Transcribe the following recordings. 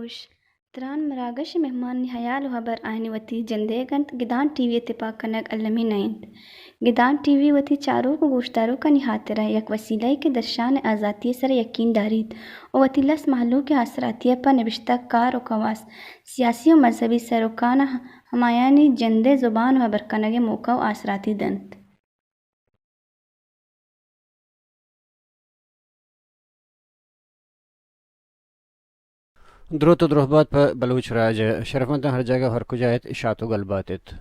گوش تران مراغش مهمان حيال وهبر آهني وتي جنديگنت گدان ٹی وی اتفاق کنگ علمی نائند گدان ٹی وی وتی چارو کو گوشتارو کا نہاترہ یک وسیلہ کے درشان آزادی سر یقین دارید او وتی لس محلوں کے اثراتی پر نوشتہ کار و خواص سیاسی و مذہبی سروکان ہمایانی جندے زبان و برکنگ موقع و آثراتی دنت درود و درهبات په بلوچ راج شرفمند هر جگہ ہر کجایت اشاعت و گلباتت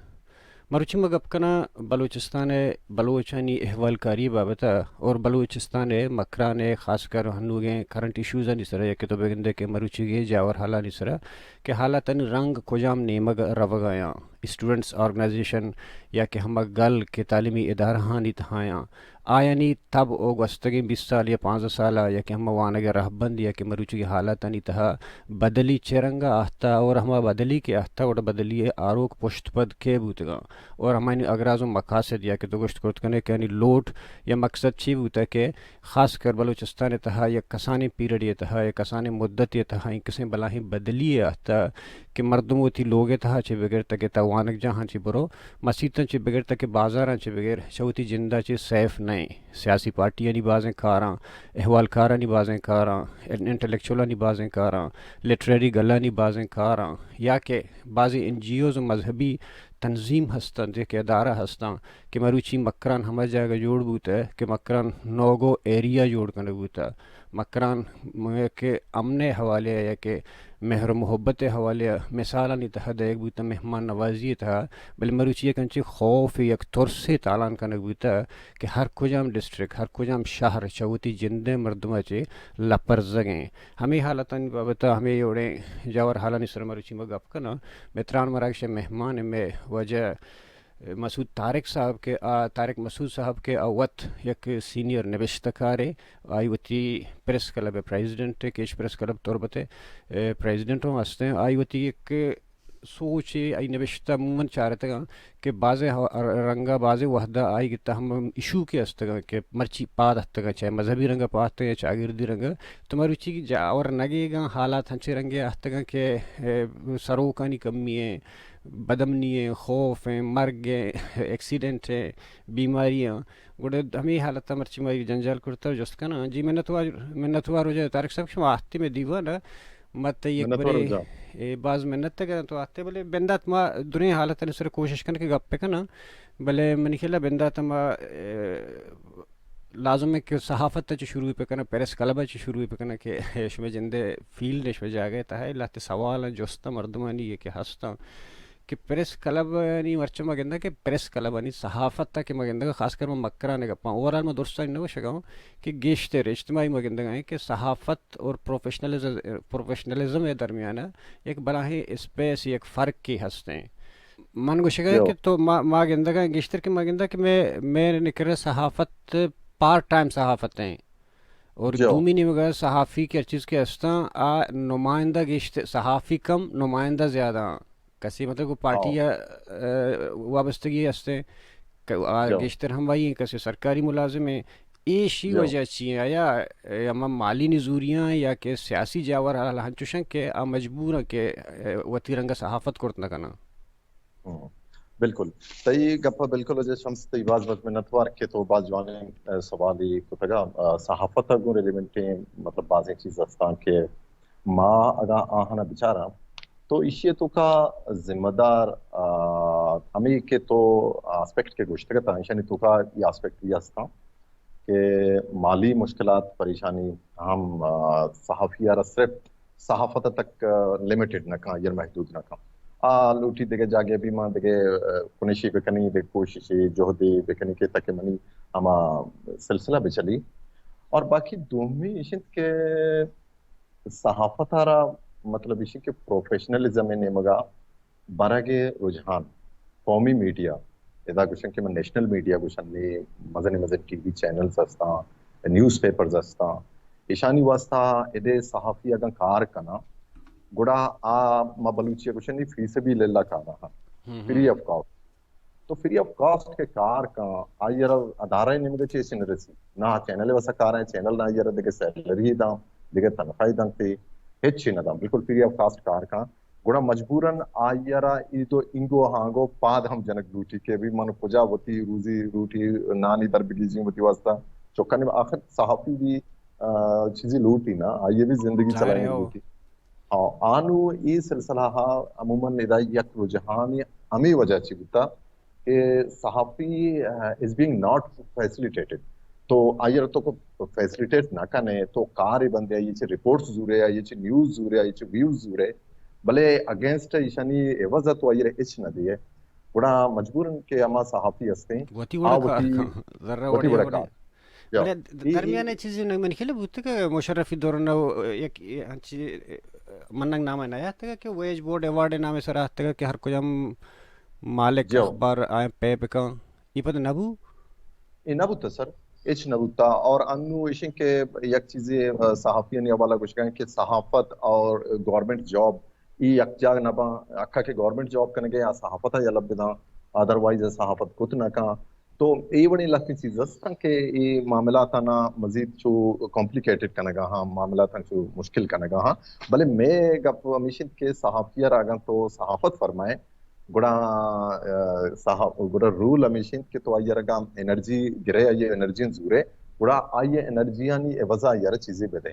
مروچی مگب کنا بلوچستان بلوچانی احوال کاری بابتا اور بلوچستان مکران خاص کر ہنوگیں کرنٹ ایشوز نسرا یا کہ تو بگندے کے مروچی گے جاور حالا نسرا کہ حالتاً رنگ کجام نیمگ روگایاں اسٹوڈنٹس آرگنائزیشن یا کہ ہم گل کے تعلیمی ادارہ ہانی تہایاں آیانی تب او گستگی 20 سال یا 15 سالہ یا کہ ہم وانگ رہبند یا کہ مروچی کی حالتانی تہا بدلی چرنگا آہتا اور ہما بدلی کے آہتا اور بدلی آروک پشت پد کے بوتگا اور ہمانی اغراض و مقاصد یا کہ تو گشت کرت کنے کہ یعنی لوٹ یا مقصد چی بوتا کہ خاص کر بلوچستان تہا یا کسانی پیریڈ یہ تہا یا کسانی مدت یہ تہا کسیں بلاہیں بدلی آہتا کہ مردموں تھی لوگے تہا چی بغیر تک توانک جہاں چی برو مسیطن چی بغیر تک بازاراں چی بغیر شوتی جندہ چی سیف نہیں سیاسی پارٹیاں نی بازیں کاراں احوال کاراں نی بازیں کاراں انٹلیکچولاں نی بازیں کاراں لٹریری گلاں نی بازیں کاراں یا کہ بعضی این جی اوز مذہبی تنظیم ہستن کہ ادارہ ہستاں کہ مروچی مکران ہمیں جگہ جوڑ بوتا ہے کہ مکران نوگو ایریا جوڑ کنے بوتا مکران کہ امن حوالے یا کہ مہر و محبت حوالے مثالا نہیں تھا ایک بوتا مہمان نوازی تھا بل مروچی کنچی خوف یک ترس سے تالان کنے بوتا کہ ہر کجام ڈسٹرک ہر کجام شہر چوتی جندے مردمہ چے لپرزگیں ہمیں حالتاً بابتا ہمیں یوڑے جاور حالا نسر مروچی مگپ کنا متران مراکش مہمان میں وجہ مسعود طارق صاحب کے طارق مسعود صاحب کے اوت یک سینئر نوشتکارے آئی وتی press club president cash press club تربت پریزیڈنٹوں ہستے آئی وتی ایک سوچ آئی نوشتہ عموماً چارتگا کہ بعض رنگا بعض وحدہ آئی گتا ہم ایشو کے ہستگا کہ مرچی پاد ہستگا چاہے مذہبی رنگا پاتے یا چاگردی رنگا تو مروچی کی اور نگے گا حالات ہنچے رنگے ہستگا کہ سروکانی کمی ہے بدمنی ہے خوف ہیں مرگ ہیں ایکسیڈنٹ ہے بیماریاں گوڑے ہمیں حالت مرچی ماری جنجال کرتا جست کنا جی منت وار ہو جائے طارق صاحب شما آتے میں دیوانا مت یک بڑے بعض منت تک تو آتے بلے بندات ما دنیا حالت نے سر کوشش کرنے کے گپ پہ کنا بلے منی خیلہ بندات ما لازم ہے کہ صحافت تا شروع پہ کرنا پیرس کلبہ چی شروع پہ کرنا کہ شما جندے فیلڈ شما جاگئے تا ہے اللہ تے سوال جوستا مردمانی یہ کہ ہستا کہ پریس کلب نہیں مرچہ مگندہ کہ پریس کلب نہیں صحافت تا کہ مگندہ خاص کر میں مکرانے گپاں اوورال میں درستہ نہیں شگاؤں کہ گیشتر اجتماعی مگندہ ہیں کہ صحافت اور پروفیشنلزم کے درمیان ایک بلاہیں اسپیس ایک فرق کی ہستے ہیں من کو شگا کہ تو ما گندگا گیشتر کے مگندہ کہ میں نکر صحافت پارٹ ٹائم صحافت ہیں اور دومی نہیں مگر صحافی کی ہر چیز کے ہستاں نمائندہ گیشتر صحافی کم نمائندہ زیادہ کسی مطلب کو پارٹی وابستگی ہستے گیشتر ہم وہی ہیں کسی سرکاری ملازم ہیں ایشی وجہ چیئے یا مالی نزوریاں یا کہ سیاسی جاور ہن چوشن کہ مجبور ہیں کہ وطی رنگا صحافت کرت نہ کنا بالکل تی گپا بالکل وجہ شمس تی باز وقت میں نتوار کے تو باز جوانے سوالی کو تگا صحافت گون ایلیمنٹیں مطلب بازیں چیز ہستان کہ ماں اگا آہنا بچارا تو اسی تو کا ذمہ دار ہمیں کے تو آسپیکٹ کے گوشت کرتا ہے یعنی تو کا یہ آسپیکٹ یہ ہستا کہ مالی مشکلات پریشانی ہم صحافیہ صرف صحافت تک لمیٹڈ نہ کہاں یا محدود نہ کہاں لوٹی دیگه جاگه بیما دیگه کنشی بکنی دیگه کوششی جهدی بکنی که تک منی اما سلسله بچلی. اور باقی دومی ایشن که صحافت را مطلب ایشن که پروفیشنلزم نمگا برای رجحان قومی میڈیا اذا گوشن که من نیشنل میڈیا گوشن لی مزن ٹی وی چینلز هستا نیوز پیپرز هستا ایشانی واسطا اده صحافی اگر کار کنا گوڑا ما بلوچی گوشن لی فی سبیل اللہ کانا ہاں فری آف کاسٹ. تو فری آف کاسٹ کے کار کا آئیر ادارہ نمگا چیسی نرسی نا چینل واسا کار ہے چینل نا آئیر دیگه سیلری دا دیگه تنخواهی دانتی ہیچی نا دا بالکل فری آف کاسٹ کار کا گوڑا مجبوراً آئیرا ای تو انگو ہانگو پاد ہم جنک لوٹی کے بھی من پجا ہوتی روزی روٹی نانی در بگیزی ہوتی واسطہ چوکانے میں آخر صحافی بھی چیزی لوٹی نا آئیے بھی زندگی چلائیں لوٹی. ہاں آنو ای سلسلہ عموماً ادا یک رجحانی امی وجہ چی گتا کہ صحافی is being not facilitated. تو آئیر تو کو فیسلیٹیٹ نہ کنے تو کار بندے آئیے چھے رپورٹس زورے آئیے چھے نیوز زورے آئیے چھے ویوز زورے بلے اگینسٹ ایشانی عوضہ تو آئیر اچ نہ دیئے بڑا مجبوراً کہ اما صحافی ہستے وتی بڑا کار درمیانے چیزیں من خیلی بودتا کہ مشرفی دورنا یک مننگ نام نایا تھا کہ ویج بورڈ ایوارڈ نام سے رہتا ہے کہ ہر کوئی ہم مالک اخبار آئیں پے پکا یہ پتہ نبو یہ نبوتا سر اچ نبوتا. اور انو ایشن کے یک چیزیں صحافیوں نے حوالہ کچھ کہیں کہ صحافت اور گورنمنٹ جاب ای یک جا نبا اکھا کے گورنمنٹ جاب کرنے گے یا صحافت ہے یا لب دا ادروائز صحافت کت نہ کہاں. تو ای بڑی لکھی چیز ہے کہ ای معاملات نا مزید چو کمپلیکیٹڈ کرنے گا ہاں معاملات چو مشکل کرنے گا ہاں بلے میں گپ ہمیشہ کے صحافیہ راگاں تو صحافت فرمائے گڑا رول ہمیشہ کہ تو آئیے رگا انرجی گرے آئیے انرجی زورے گڑا آئیے انرجیانی عوضہ یار چیزیں بدے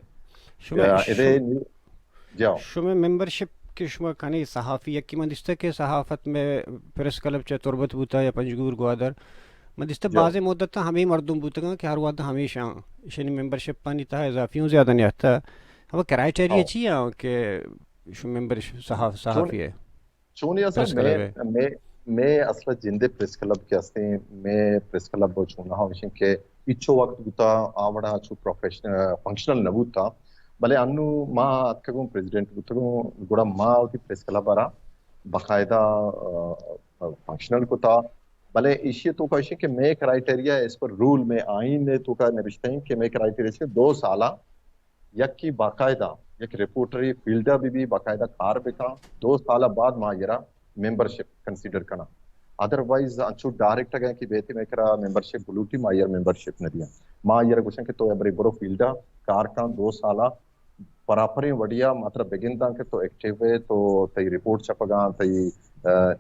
شما ممبرشپ کے شما کانی صحافی یکی من دستا کہ صحافت میں پریس کلب چاہ تربت بوتا یا پنجگور گوادر من دستا بعض مدت تا ہمیں مردم بوتا گا کہ ہر وقت ہمیشہ شنی ممبرشپ پانی تا اضافیوں زیادہ نہیں آتا ہم کرائٹیریا چاہیے کہ شما ممبرشپ صحافی ہے چونی اصلا میں اصلا جندے پریس کلب کے ہستے ہیں میں پریس کلب چونہ ہوں وشن کہ اچھو وقت بوتا آوڑا چو پروفیشنل فنکشنل نبوت تا بلے انو ماں اتکگوں پریزیڈنٹ بوتگوں گوڑا ماں ہوتی پریس کلب آرہا باقاعدہ فنکشنل کو تا بلے ایشی تو کہا کہ میں کرائیٹیریا اس پر رول میں آئین نے تو کہا نبشتے ہیں کہ میں کرائیٹیریا سے 2 سالہ یک کی باقاعدہ یک رپورٹری فیلڈا بھی باقاعدہ کار بکا 2 سالہ بعد ماں یرا ممبرشپ کنسیڈر کرنا ادروائز انچو ڈائریکٹ گئے کہ بیتے میں کرا ممبرشپ بلوٹی ماں یر ممبرشپ نہ دیا ماں یر گوشن کہ تو ایبری برو فیلڈا کار کا 2 سالہ پراپریں وڈیا ماترہ بگن دا کہ تو ایکٹیو ہے تو تی رپورٹ چپگا تی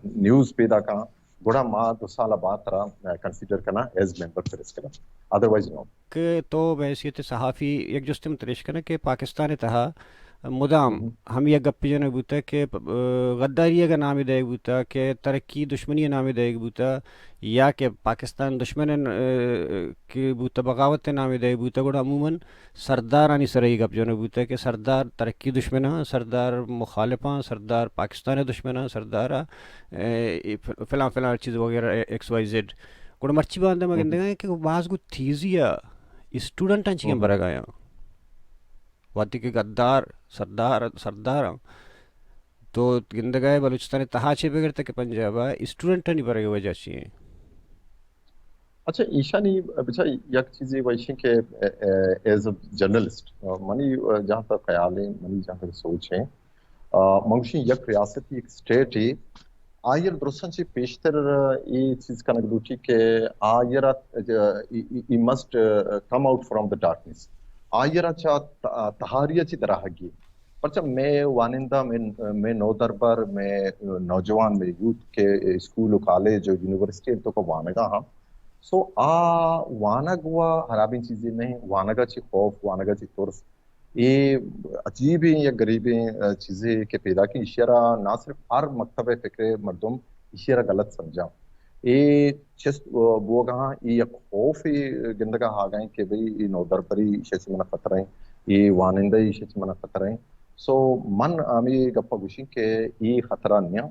نیوز پیدا کا گوڑا ماں 2 سالہ بعد ترہ کنسیڈر کرنا ایز ممبر پریس کرنا ادروائز نو کہ تو بحیثیت صحافی ایک جستے متریش کرنا کہ پاکستان تہا مدام ہم یہ گپی جانا بوتا کہ غداری کا نام دے بوتا کہ ترقی دشمنی نام دے بوتا یا کہ پاکستان دشمن کی بوتا بغاوت نام دے بوتا گوڑا عموماً سردارانی سرائی گپ جانا بوتا کہ سردار ترقی دشمنہ سردار مخالفاں سردار پاکستان دشمنہ سردار فلاں فلاں چیز وغیرہ ایکس وائی زیڈ گوڑا مرچی باندھا میں گندگا ہے کہ بعض کو تھیزیا اسٹوڈنٹاں چیئے برا گایا واتی کے غدار سردار تو گندگائے بلوچستان تہا چھے بگر تک پنجابہ اسٹوڈنٹ نہیں برگے وجہ چاہیے. اچھا ایشانی بچہ یک چیزی ویشی کہ ایز اے جرنلسٹ منی جہاں تک خیال ہے منی جہاں تک سوچ ہے منگوشی یک ریاستی ایک سٹیٹ ہی آئیر درستان چی پیشتر ای چیز کا نگلوٹی کہ آئیرات I must come out from the darkness آئیرہ چاہ تحاریہ چی طرح گی پرچہ میں وانندہ میں نو دربر میں نوجوان میں یوتھ کے اسکول و کالج و یونیورسٹی تو کو وانگا ہاں سو وانگوا حرابین چیزیں نہیں وانگا چی خوف وانگا چی ترس یہ عجیبیں یا غریبیں چیزیں کے پیدا کی اشارہ نہ صرف ہر مکتب فکر مردم اشارہ غلط سمجھا یہ چس وہ کہاں یہ خوف ہی گندگاہ آ گئے کہ بھئی یہ نودر پری اشارہ سے منہ خطرہ ہیں یہ وانندہ اشارہ سے منہ خطرہ ہیں سو من آمی گپا گوشی کہ یہ خطرہ نہیں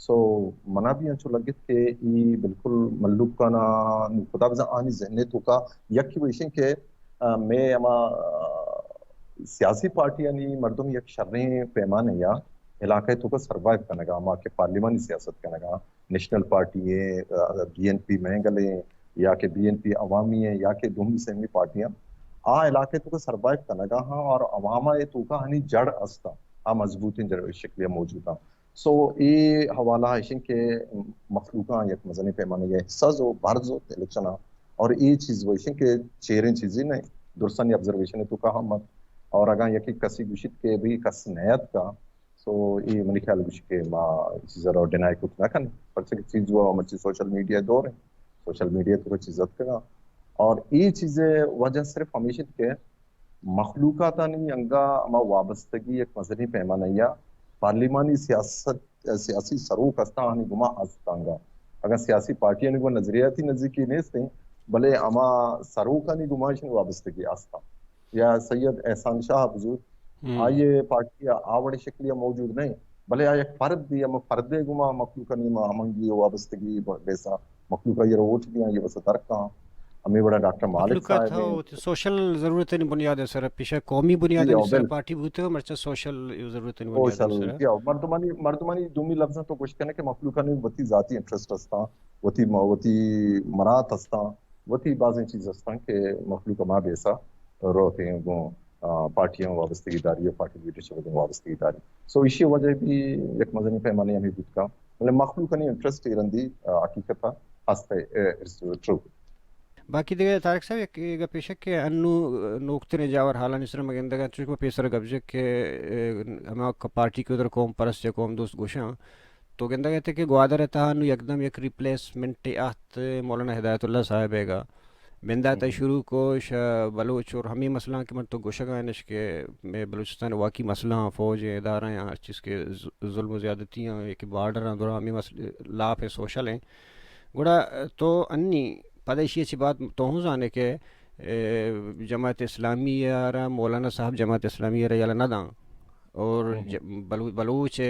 سو منا بھی انچو لگت کہ ای بالکل ملوک کا نا خدا بزا آنی ذہنے تو کا یکی ویشن کہ میں اما سیاسی پارٹیاں نی مردم یک شرنے پیمانے یا علاقے تو کا سروائیو کرنے گا اما کہ پارلیمانی سیاست کرنے گا نیشنل پارٹی ہے بی این پی مہنگلے یا کہ بی این پی عوامی ہے یا کہ دومی سیمی پارٹیاں آ علاقے تو کا سروائیو کرنے گا ہاں اور عوامہ تو کا ہنی جڑ استا آ مضبوطی جڑ شکلیہ موجود ہاں سو یہ حوالہ ہے کہ مخلوقاں یک مزنی پیمانے یہ حصہ جو بھارت جو الیکشن اور یہ چیز وہ کہ چیریں چیزیں نہیں درستانی آبزرویشن ہے تو کہا مت اور اگر یکی کسی گوشت کے بھی کس نیت کا سو یہ منی خیال گوشت کے ما چیزیں رو ڈینائی کچھ نہ کرنے پرچہ کی چیز وہ مرچی سوشل میڈیا دور ہے سوشل میڈیا تو کوئی چیزت کرنا اور یہ چیزیں وجہ صرف ہمیشہ کہ مخلوقات نہیں انگا اما وابستگی ایک مذہبی پیمانہ یا پارلیمانی سیاسی سروک استا ہنی گما آستانگا اگر سیاسی پارٹیاں نے وہ نظریاتی نزدیکی نیستے بلے اما سروکا نی گمائشن وابستگی آستا یا سید احسان شاہ بزرگ آئیے پارٹی آوڑی شکلیہ موجود نہیں بلے آئے ایک فرد بھی اما فردے گما مخلوقا نی ہمنگی وابستگی بیسا مخلوقا یہ روٹ دیا یہ بس ترکا ہمیں بڑا ڈاکٹر مالک صاحب ہیں سوشل ضرورت نہیں بنیاد ہے سر پیشہ قومی بنیاد ہے سر پارٹی بھوتے ہو مرچہ سوشل ضرورت نہیں بنیاد ہے سر مردمانی دومی لفظاں تو کچھ کہنے کہ مخلوقہ نے وتی ذاتی انٹرسٹ ہستا وتی مرات ہستا وتی بعض چیز ہستا کہ مخلوقہ ماں بیسا روتے ہیں وہ پارٹیاں وابستگی داری یا پارٹی لیڈرشپ وابستگی داری سو اسی وجہ بھی ایک مزنی پیمانے ہمیں بود کا مطلب مخلوقہ نے انٹرسٹ ایرندی حقیقت ہستے ٹرو باقی دیگه طارق صاحب یک پیشک که انو نوکتر جاور حالا نیستن مگن دگه چون پیسر گبجه که اما پارٹی کے ادھر قوم پرست یا قوم دوست گوشاں تو گندا کہتے کہ گوادر رہتا انو یکدم یک ریپلیسمنٹ آت مولانا ہدایت اللہ صاحب ہے گا بندہ تا شروع کوش بلوچ اور ہمیں مسئلہ کے مرتو گوشگا نش کے میں بلوچستان واقعی مسئلہ فوج ادارہ ہیں ہر چیز کے ظلم و زیادتیاں ایک بارڈر ہیں دورا ہمیں مسئلہ لاپ ہے سوشل ہیں گوڑا تو انی پدیشی اچھی بات تو ہوں جانے کہ جماعت اسلامی یا مولانا صاحب جماعت اسلامی یا نہ داں اور بلوچ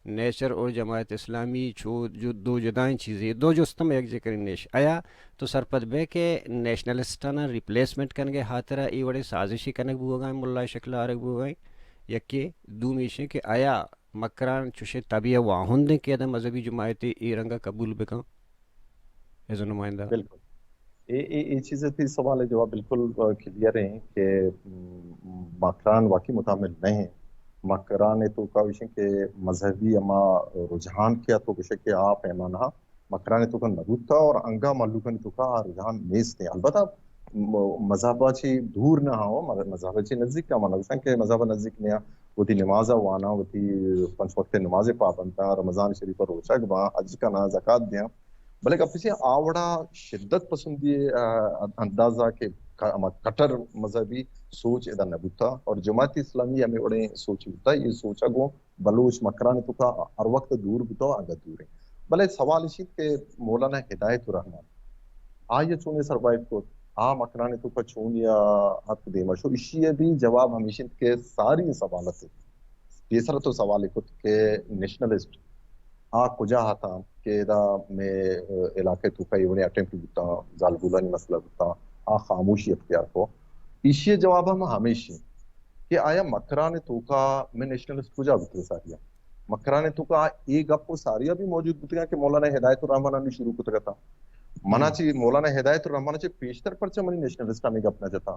نیچر اور جماعت اسلامی جو دو جدائیں چیزیں دو جو استم ایک ذکر نیش آیا تو سرپد بے کہ نیشنلسٹانا ریپلیسمنٹ کرنگے ہاترہ ای وڑے سازشی کنک بو گئیں ملا شکل آرک بو گئیں یکی دو میشیں کہ آیا مکران چوشے طبیعہ واہن دیں کہ مذہبی جماعتی ای رنگا قبول بکاں ایز a نمائندہ بالکل یہ چیزیں تھی سوال جواب بالکل کلیئر ہیں کہ مکران واقعی متعامل نہیں ہیں مکران تو کاوشیں کہ مذہبی اما رجحان کیا تو کچھ کہ آپ پیمانہ مکران تو کا نبوت تھا اور انگا ملوکن تو کا رجحان نیست ہیں البتہ مذہبہ چی دور نہ ہو مذہبہ چی نزدیک کا مانا بسن کہ مذہبہ نزدیک نیا وہ تھی نمازہ وانا وہ تھی 5 وقت نماز پابندہ رمضان شریف پر روچہ گبا حج کا نا زکاة دیا بلکہ اب پیچھے آوڑا شدت پسندی اندازہ کہ کٹر مذہبی سوچ ادا نبوتا اور جماعت اسلامی ہمیں بڑے سوچ ہوتا ہے یہ سوچا گو بلوچ مکران تو کا ہر وقت دور بتا آگا دور ہے بلے سوال اسی کہ مولانا ہدایت الرحمن آئیے چونے سروائیو کو مکران تو کا چون یا حق دے مشو اسی بھی جواب ہمیشہ کے ساری سوالت ہے تیسرا تو سوال ہے کہ نیشنلسٹ کجا ہاتا کہ دا میں علاقے تو کئی وڑے اٹیمپٹ ہوتا زالبولانی مسئلہ ہوتا خاموشی اختیار کو اسی جواب ہم ہمیشہ کہ آیا مکران تو کا میں نیشنلسٹ کجا بتر ساریا مکران تو کا ایک گپ کو ساریا بھی موجود بتگا کہ مولانا ہدایت الرحمن نے شروع کو تکا تھا منا چی مولانا ہدایت الرحمن چی پیشتر پر چا منی نیشنلسٹ ہمیں گپ نہ جاتا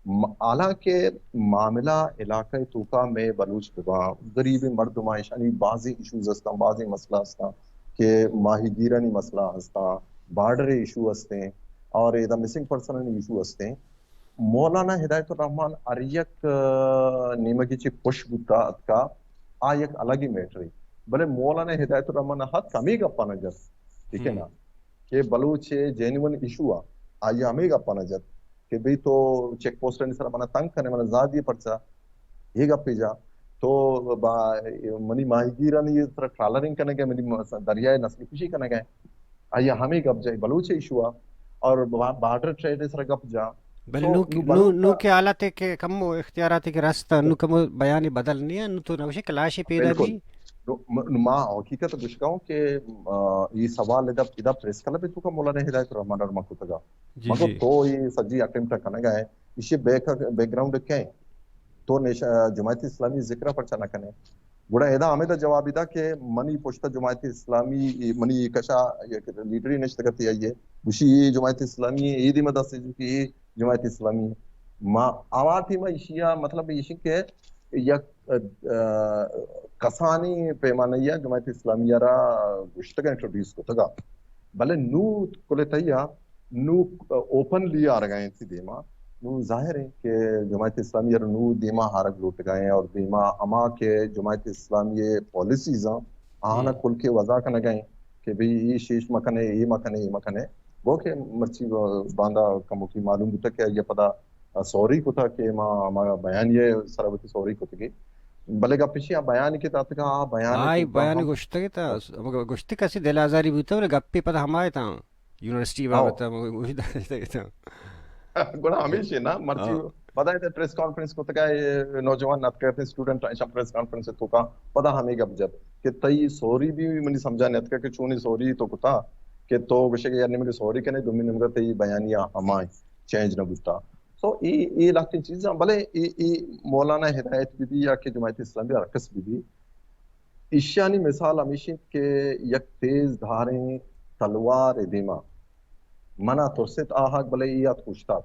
حالانکہ معاملہ علاقہ توکا میں بلوچ بگا غریب مردمہ یعنی بعضی ایشوز ہستا بعضی مسئلہ ہستا کہ ماہی گیرانی مسئلہ ہستا بارڈر ایشو ہستے اور ایدہ مسنگ پرسنن ایشو ہستے مولانا ہدایت الرحمن اریک نیمگی چی پش بودتا اتکا آیک الگی میٹری بلے مولانا ہدایت الرحمن حد کمی گا پانا جت ٹھیک ہے نا کہ بلوچ جینون ایشو آئی ہمیں گا پانا جت کہ بھئی تو چیک پوسٹر نے سر منا تنگ کرنے منا زادی پرچا یہ گا پی جا تو منی ماہی گیرانی یہ طرح ٹرالرنگ کرنے گئے منی دریائے نسل کشی کرنے گئے آئی ہمیں گپ جائے بلوچ ایشو اور بارڈر ٹریڈ سر گپ جا بل نو کے حالات ہے کہ کم اختیارات ہے کہ راستہ نو کم بیانی بدل نہیں ہے نو تو نوشے کلاشی پیدا بھی ما حقیقت گشکاؤں کہ یہ سوال ادا پریس کلب تو کا مولانا ہدایت الرحمان اور مکو تگا مگو تو یہ سجی اٹمپٹ کرنے گئے اسے بیک گراؤنڈ کہیں تو جماعت اسلامی ذکر پر چنا کنے گوڑا ادا ہمیں دا جواب ادا کہ منی پوشتا جماعت اسلامی منی کشا لیڈری نشت کرتی آئیے بشی یہ جماعت اسلامی یہ دی مدد سے جو کہ یہ جماعت اسلامی ما آواتی ما اشیا مطلب یہ کہ یک کسانی پیمانیہ جماعت اسلامیہ را گشتگا انٹروڈیوس کو تگا بلے نو کلے تیا نو اوپنلی آ رگائیں تھی دیما نو ظاہر ہے کہ جماعت اسلامیہ را نو دیما ہارگ لوٹ گئے اور دیما اما کے جماعت اسلامیہ پالیسیز آنا کل کے وضع کا نگائیں کہ بھی یہ شیش مکنے یہ مکنے یہ مکنے وہ کہ مرچی باندھا کمو کی معلوم ہوتا کہ یہ پتا سوری کو تھا کہ ما بیان یہ سرابتی سوری کو تھی بلے گا پیشی بیان کے تحت کا بیان گشتگی تا گشتی کسی دل آزاری بوتا اور گپی پتہ ہمائے تا یونیورسٹی بابتا وہی تا گوڑا ہمیشہ نا مرچی پتہ ہے پریس کانفرنس کو تکا نوجوان نت کرتے اسٹوڈنٹ ایشا پریس کانفرنس تو کا پتہ ہمیں گپ جب کہ تئی سوری بھی منی سمجھا نت کہ چونی سوری تو کتا کہ تو گشے یار نمگے سوری کنے دومی نمگے تی بیانیہ ہمائیں چینج نہ بوتا سو یہ لاکھتی چیزاں بلے مولانا ہدایت بھی یا کہ جماعت اسلامی رکس بھی ایشانی مثال ہمیشہ کہ یک تیز دھاریں تلوار دیما منا ترست آہاک بلے ایات خوشتاب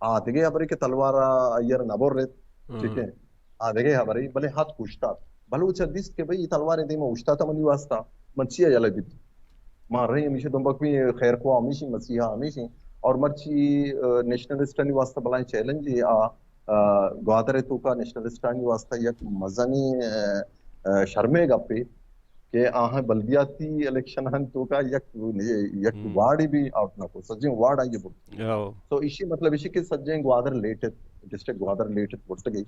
آدھگے ہبری کہ تلوار ایر نبور رہت ٹھیک ہے آدھگے ہبری بلے ہاتھ خوشتاب بلو چردیس کہ بھئی تلوار دیما اشتا منی واسطہ منچیہ یلے بھی مار رہی ہمیشہ دنبک بھی خیر کو ہمیشہ مسیحہ ہمیشہ اور مرچی نیشنلسٹانی واسطہ بلائیں چیلنج گوادر تو کا نیشنلسٹانی واسطہ یک مزنی شرمے گا پہ کہ آہاں بلدیاتی الیکشن ہن تو کا یک وارڈ بھی آؤٹ نہ کو سجیں وارڈ آئیے بڑھتی تو اسی مطلب اسی کہ سجیں گوادر لیٹت ڈسٹرکٹ گوادر لیٹت بڑھتا گئی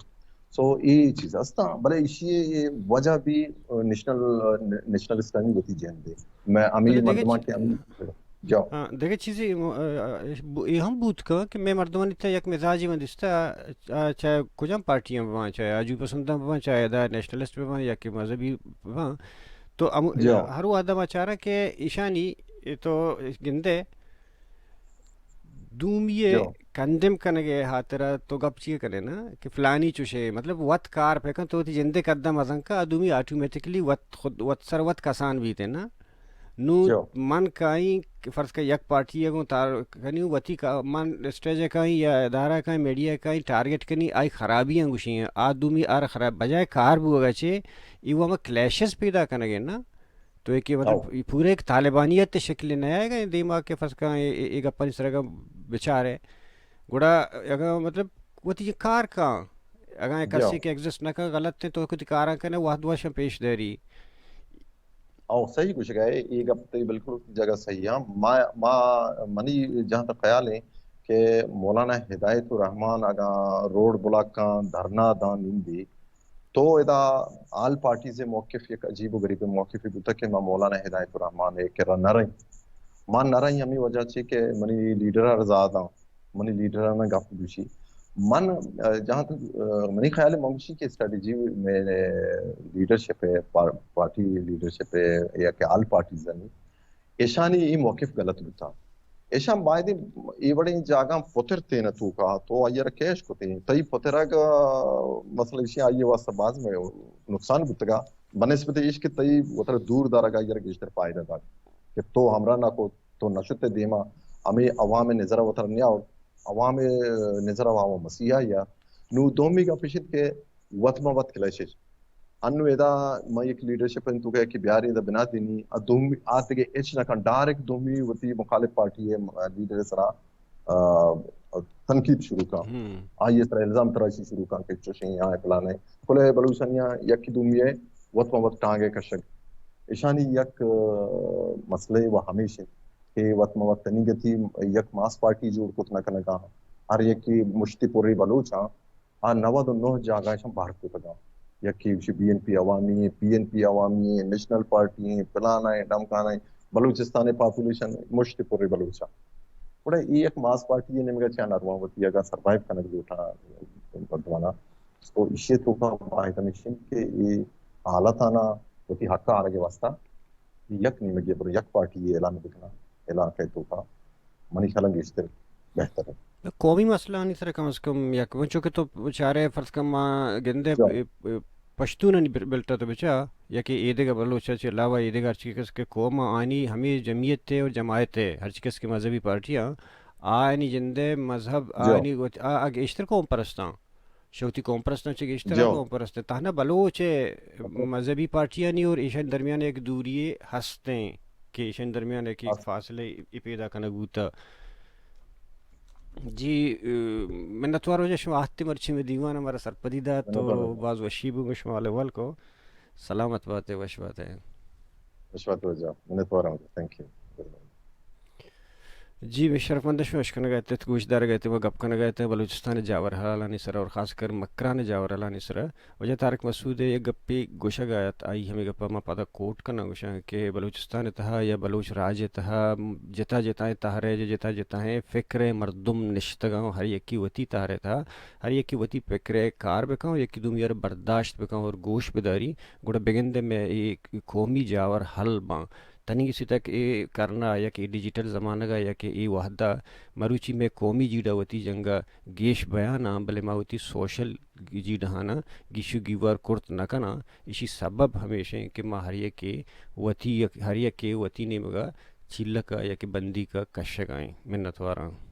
سو یہ چیز ہستا بلے اسی وجہ بھی نیشنلسٹانی ہوتی جہن دے میں امیر مردمان کے امیر دیکھے چیزیں یہ ہم بوت کا کہ میں مردمانی تا یک مزاجی من دستا چاہے کجام پارٹیاں بوان چاہے آجو پسنداں بوان چاہے دا نیشنلسٹ بوان یا کہ مذہبی بوان تو ہر وہ آدم اچارا کہ ایشانی تو گندے دومیے کندم کنگے ہاترا تو گپ چیئے کرے نا کہ فلانی چوشے مطلب وط کار پہ کن تو تی جندے قدم ازن کا دومی آٹومیٹکلی وط سر وط کسان بھی تے نا نو من کہیں فرض کا یک پارٹی ہے تار کنی وتی کا من اسٹیج کہیں یا ادارہ کہیں میڈیا کہیں ٹارگٹ کنی آئی خرابیاں گوشی ہیں آدمی آر خراب بجائے کار بھی ہوگا چھے یہ وہ ہمیں کلیشز پیدا کرنے نا تو ایک مطلب پورے ایک طالبانیت شکل نیا ہے گا دیما کے فرض کا ایک اپنی طرح کا بچار ہے گوڑا اگر مطلب وہ تی کار کا اگر کسی کے ایگزسٹ نہ کا غلط ہے تو کتی کاراں کنے وہ دوشم پیش دے رہی او صحیح کچھ گئے ایک ہفتے بالکل جگہ صحیح ہے منی جہاں تک خیال ہے کہ مولانا ہدایت الرحمان اگر روڈ بلاک کا دھرنا دان دی تو ادا آل پارٹی سے موقف ایک عجیب و غریب موقف ہوتا کہ میں مولانا ہدایت الرحمان ہے کہ نہ رہی ماں نہ رہی ہمیں وجہ سے کہ منی لیڈر رضا منی لیڈر میں گپ دوشی من جہاں تک منی خیال ہے منشی کی اسٹریٹجی میں لیڈرشپ ہے پارٹی لیڈرشپ ہے یا کہ آل پارٹیز زنی ایشانی یہ موقف غلط ہوتا ایشان باید یہ بڑے جاگاں پتر تین تو کا تو آئیے رکیش کو تین تئی پترہ کا مسئلہ اسی آئیے واسطہ بعض میں نقصان بتگا بنسبت عشق کے تئی وطر دور دارگا یہ رکیشتر پائدہ دا کہ تو ہمرا نہ کو تو نشت دیما ہمیں عوام نظر وطر نیا اور عوام نظر عوام مسیحا یا نو دومی کا پشت کے وطمہ وط کلیشش انو ادا میں ایک لیڈرشپ ان تو کہ بیاری دا بنا دینی دومی آتے کے ایچ نہ کن ڈائریکٹ دومی وتی مخالف پارٹی ہے لیڈر سرا تنقید شروع کا آئیے سرا الزام تراشی شروع کا کہ چوشیں یہاں پلانے کھلے بلوچنیاں یکی دومی ہے وطمہ وط ٹانگے کشک ایشانی یک مسئلے وہ ہمیشہ کہ وطمہ وط تنیگے تھی یک ماس پارٹی جوڑ کتنا کنگا ہر یک کی مشتی پوری بلوچاں 99 جاگہ شم باہر کو تگا یکی بی این پی عوامی پی این پی عوامی نیشنل پارٹی پلانا ہے ڈمکانا ہے بلوچستان پاپولیشن مشتی پوری بلوچا بڑے یہ ایک ماس پارٹی ہے نمگا چاہ نروان ہوتی ہے اگر سروائیو کنگ جو اٹھا بردوانا تو اسی تو کا باہت ہمیشن کہ یہ حالت آنا وتی حق آرگے واسطہ یک نیمگی پر یک پارٹی اعلان بکنا اعلان کہہ تو کا منی خلنگ اشتر بہتر ہے قومی مسئلہ نہیں سر کم از کم یا چونکہ تو بچارے فرض کم گندے پشتون نہیں بلتا تو بچا یا کہ عید کا بلوچ سے علاوہ عید کا ہر چیز کے قوم آنی ہمیں جمعیت تھے اور جماعت ہے ہر چیز کے مذہبی پارٹیاں آنی جندے مذہب آنی آگے اشتر قوم پرستاں شوتی قوم پرستاں چکے اشتر قوم پرست تاہنا بلوچ مذہبی پارٹیاں نہیں اور ایشان درمیان ایک دوری ہستے کہ ایشان درمیان ایک فاصلے پیدا کرنا گوتا جی میں نتوار وجہ شما آہتی مرچی میں دیوان ہمارا سرپدیدہ تو بعض وشیبوں میں شما اول کو سلامت بات ہے وش بات ہے وشوات وجہ میں نتوار ہوں تھینک یو جی شرف مند شمش کرنے گئے تھے گوشت دار گئے تھے وہ گپ کرنے گئے تھے بلوچستان جاور حلانی سر اور خاص کر مکران جاور حلانی سر وجہ تارک مسعود یہ گپی گوشہ گایت آئی ہمیں گپا ما پادا کوٹ کرنا گوشہ کہ بلوچستان تہا یا بلوچ راج تہا جتا جتا تہا رہے جتا جتا ہیں فکر مردم نشتگاں ہر یکی وتی تہا رہے تھا ہر یکی وتی فکر کار بکاؤں یکی دوم یار برداشت بکاؤں اور گوش بداری گوڑا بگندے میں ایک قومی جاور حل باں تنی کسی تک یہ کرنا یا کہ ڈیجیٹل زمانہ گا یا کہ یہ وحدہ مروچی میں قومی جیڑا ہوتی جنگا گیش بیانا بلے ماوتی سوشل جیڑانا گیشو گیوار کرت نکنا اسی سبب ہمیشہ کہ ما ہریہ کے وتی ہریہ کے وتی نے مگا چیلہ کا یا کہ بندی کا کشگائیں منت واراں